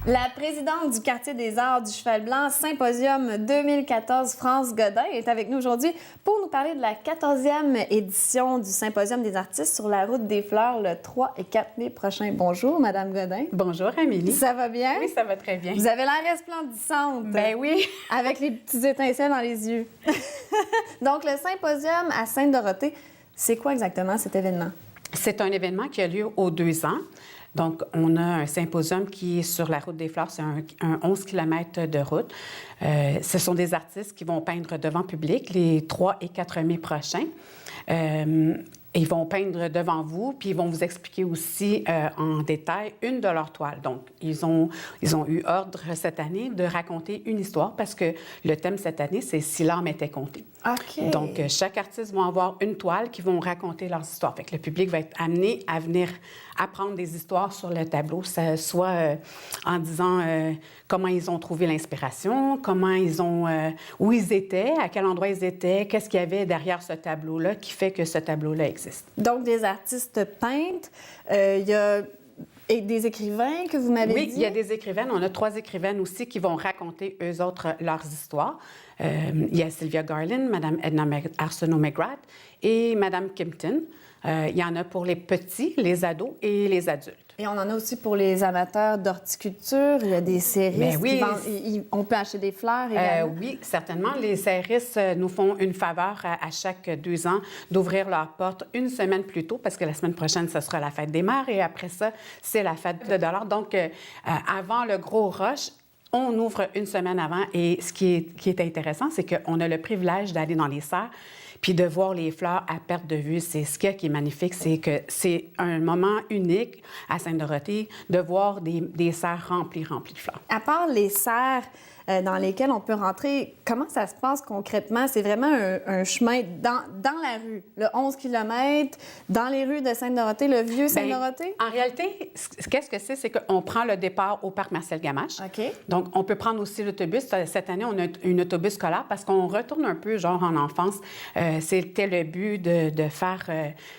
La présidente du Quartier des Arts du Cheval Blanc, Symposium 2014, France Godin, est avec nous aujourd'hui pour nous parler de la 14e édition du Symposium des artistes sur la route des fleurs le 3 et 4 mai prochain. Bonjour, Madame Godin. Bonjour, Amélie. Ça va bien? Oui, ça va très bien. Vous avez l'air resplendissante. Ben oui. Avec les petits étincelles dans les yeux. Donc, le Symposium à Sainte-Dorothée, c'est quoi exactement cet événement? C'est un événement qui a lieu aux 2 ans. Donc, on a un symposium qui est sur la route des fleurs. C'est un 11 km de route. Ce sont des artistes qui vont peindre devant public les 3 et 4 mai prochains. Ils vont peindre devant vous, puis ils vont vous expliquer aussi en détail une de leurs toiles. Donc, ils ont eu ordre cette année de raconter une histoire parce que le thème cette année, c'est « Si l'âme était comptée ». OK. Donc, chaque artiste va avoir une toile qui vont raconter leurs histoires. Fait que le public va être amené à venir apprendre des histoires sur le tableau, soit en disant comment ils ont trouvé l'inspiration, comment ils ont, où ils étaient, à quel endroit ils étaient, qu'est-ce qu'il y avait derrière ce tableau-là qui fait que ce tableau-là existe. Donc, des artistes peintres, il y a des écrivains que vous m'avez dit? Oui, il y a des écrivaines. On a 3 écrivaines aussi qui vont raconter, eux autres, leurs histoires. Il y a Sylvia Garland, Mme Edna Arsenault-McGrath et Mme Kimpton. Il y en a pour les petits, les ados et les adultes. Et on en a aussi pour les amateurs d'horticulture. Il y a des serristes oui. qui vendent... On peut acheter des fleurs également? Oui, certainement. Les serristes nous font une faveur à chaque 2 ans d'ouvrir leurs portes une semaine plus tôt parce que la semaine prochaine, ce sera la fête des mères et après ça, c'est la fête de dollars. Donc, avant le gros rush, on ouvre une semaine avant et ce qui est intéressant, c'est qu'on a le privilège d'aller dans les serres puis de voir les fleurs à perte de vue. C'est ce qui est magnifique, c'est que c'est un moment unique à Sainte-Dorothée de voir des serres remplies de fleurs. À part les serres dans lesquelles on peut rentrer, comment ça se passe concrètement? C'est vraiment un chemin dans la rue, le 11 km, dans les rues de Sainte-Dorothée, le vieux Sainte-Dorothée? En réalité, qu'est-ce que c'est? C'est qu'on prend le départ au parc Marcel-Gamache. OK. Donc, on peut prendre aussi l'autobus. Cette année, on a un autobus scolaire parce qu'on retourne un peu, genre, en enfance. C'était le but de faire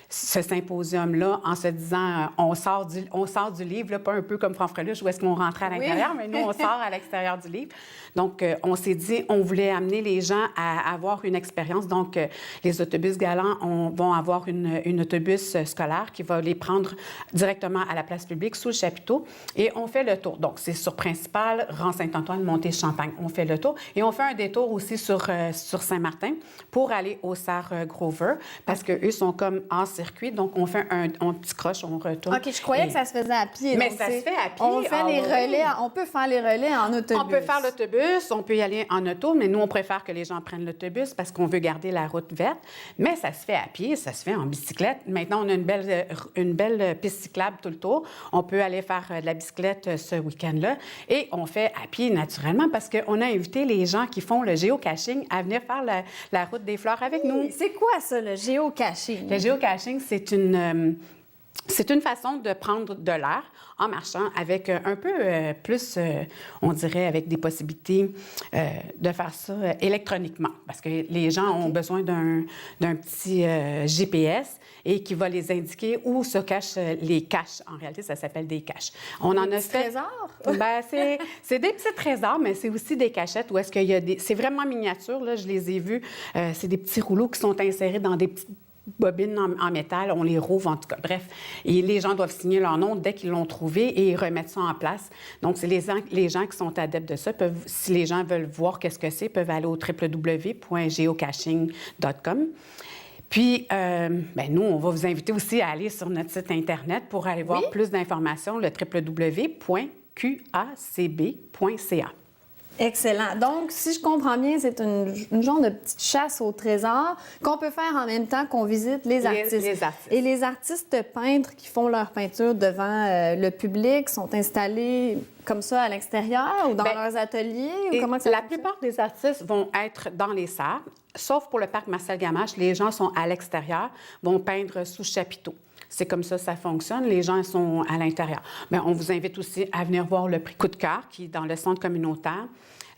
ce symposium-là en se disant, on sort du livre, là, pas un peu comme Franfreluche, où est-ce qu'on rentrait à l'intérieur, mais nous, on sort à l'extérieur du livre. Donc, on s'est dit, on voulait amener les gens à avoir une expérience. Donc, les autobus galants vont avoir une autobus scolaire qui va les prendre directement à la place publique sous le chapiteau et on fait le tour. Donc, c'est sur Principal, rang Saint-Antoine, montée Champagne. On fait le tour et on fait un détour aussi sur Saint-Martin pour aller au Serre Grover parce qu'eux sont comme en circuit. Donc, on fait un petit croche, on retourne. OK, je croyais que ça se faisait à pied. Mais donc ça se fait à pied. On fait les relais, on peut faire les relais en autobus. On peut faire l'autobus, on peut y aller en auto, mais nous, on préfère que les gens prennent l'autobus parce qu'on veut garder la route verte. Mais ça se fait à pied, ça se fait en bicyclette. Maintenant, on a une belle piste cyclable tout le tour. On peut aller faire de la bicyclette ce week-end-là. Et on fait à pied naturellement parce qu'on a invité les gens qui font le géocaching à venir faire la route des fleurs avec nous. C'est quoi ça, le géocaching? Le géocaching, c'est une façon de prendre de l'air en marchant avec un peu plus, on dirait, avec des possibilités de faire ça électroniquement. Parce que les gens ont besoin d'un petit GPS et qui va les indiquer où se cachent les caches. En réalité, ça s'appelle des caches. On en a fait... Trésors? Bien, c'est des petits trésors, mais c'est aussi des cachettes où est-ce qu'il y a des... C'est vraiment miniature, là, je les ai vus. C'est des petits rouleaux qui sont insérés dans des petites bobines en métal, on les rouvre en tout cas. Bref, et les gens doivent signer leur nom dès qu'ils l'ont trouvé et remettre ça en place. Donc, c'est les gens qui sont adeptes de ça. Si les gens veulent voir qu'est-ce que c'est, peuvent aller au www.geocaching.com. Puis, nous, on va vous inviter aussi à aller sur notre site Internet pour aller voir plus d'informations, le www.qacb.ca. Excellent. Donc, si je comprends bien, c'est une genre de petite chasse au trésor qu'on peut faire en même temps qu'on visite les artistes. Les artistes. Et les artistes peintres qui font leur peinture devant le public sont installés comme ça à l'extérieur ou dans leurs ateliers? Ou comment ça la plupart des artistes vont être dans les serres, sauf pour le parc Marcel-Gamache. Les gens sont à l'extérieur, vont peindre sous chapiteau. C'est comme ça fonctionne. Les gens sont à l'intérieur. Mais on vous invite aussi à venir voir le prix Coup de cœur qui est dans le centre communautaire.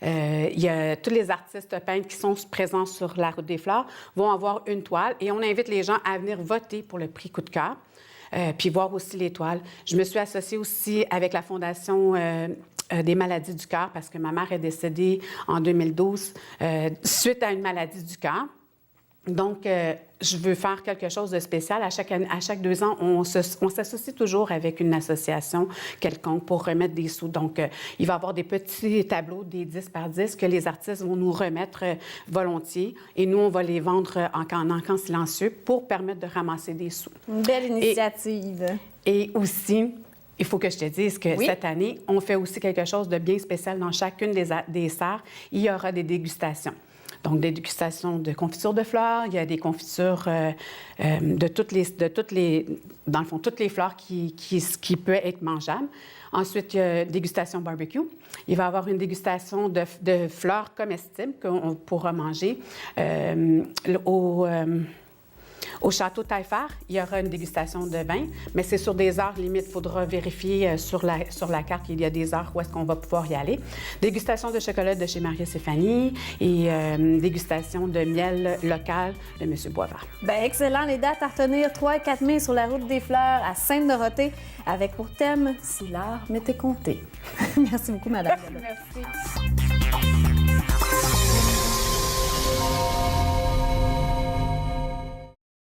Il y a tous les artistes peintres qui sont présents sur la route des fleurs vont avoir une toile et on invite les gens à venir voter pour le prix Coup de cœur. Puis voir aussi les toiles. Je me suis associée aussi avec la Fondation des maladies du cœur parce que ma mère est décédée en 2012 suite à une maladie du cœur. Donc, je veux faire quelque chose de spécial. À chaque 2 ans, on s'associe toujours avec une association quelconque pour remettre des sous. Donc, il va y avoir des petits tableaux, des 10 par 10, que les artistes vont nous remettre volontiers. Et nous, on va les vendre en encans silencieux pour permettre de ramasser des sous. Une belle initiative. Et aussi, il faut que je te dise que oui. Cette année, on fait aussi quelque chose de bien spécial dans chacune des serres. Il y aura des dégustations. Donc, des dégustations de confitures de fleurs, il y a des confitures de toutes les, dans le fond, toutes les fleurs qui peuvent être mangeables. Ensuite, il y a dégustation barbecue. Il va y avoir une dégustation de fleurs comestibles qu'on pourra manger. Au Château Taillefer, il y aura une dégustation de vin, mais c'est sur des heures limites. Il faudra vérifier sur la carte qu'il y a des heures où est-ce qu'on va pouvoir y aller. Dégustation de chocolat de chez Marie-Stéphanie et dégustation de miel local de M. Boisvert. Bien, excellent. Les dates à retenir, 3 et 4 mai sur la route des Fleurs à Sainte-Dorothée, avec pour thème « Si l'art m'était compté ». Merci beaucoup, madame. Merci.